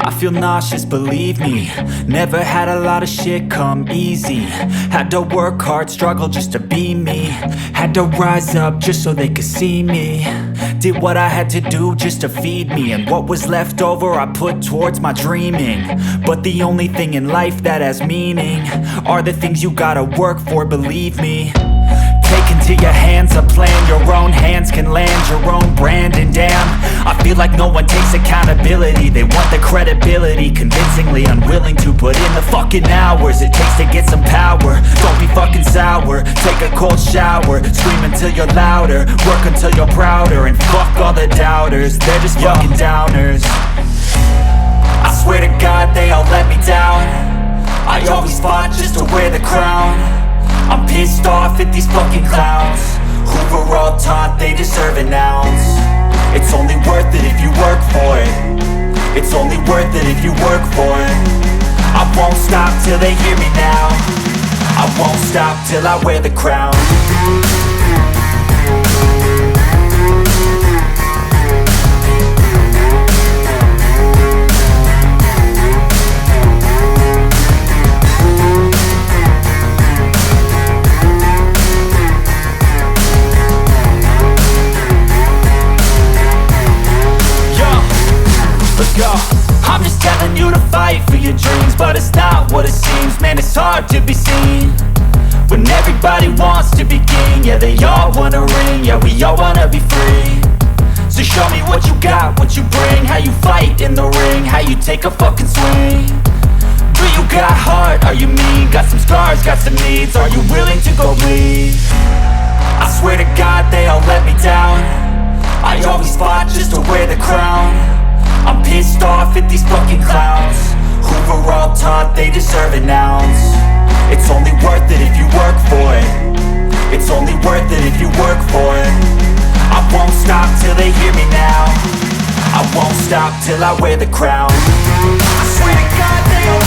I feel nauseous, believe me. Never had a lot of shit come easy. Had to work hard, struggle just to be me. Had to rise up just so they could see me. Did what I had to do just to feed me. And what was left over I put towards my dreaming. But the only thing in life that has meaning are the things you gotta work for, believe me. Take into your hands a plan, your own hands can land your own brand. And damn, I feel like no one takes accountability. They want the credibility, convincingly unwilling to put in the fucking hours it takes to get some power. Don't be fucking sour, take a cold shower. Scream until you're louder, work until you're prouder. And fuck all the doubters, they're just fucking downers. I swear to God they all let me down. I always fought just to wear the crown. I'm pissed off at these fucking clowns who were all taught they deserve an ounce. It's only worth it if you work for it. It's only worth it if you work for it. I won't stop till they hear me now. I won't stop till I wear the crown. I'm just telling you to fight for your dreams, but it's not what it seems. Man, it's hard to be seen when everybody wants to be king. Yeah, they all wanna ring, yeah, we all wanna be free. So show me what you got, what you bring, how you fight in the ring, how you take a fucking swing. Do you got heart, are you mean? Got some scars, got some needs, are you willing to go bleed? I swear to God they all let me down. I always fought just to wear the crown. I'm pissed off at these fucking clowns who were all taught they deserve an ounce. It's only worth it if you work for it. It's only worth it if you work for it. I won't stop till they hear me now. I won't stop till I wear the crown. I swear to God they all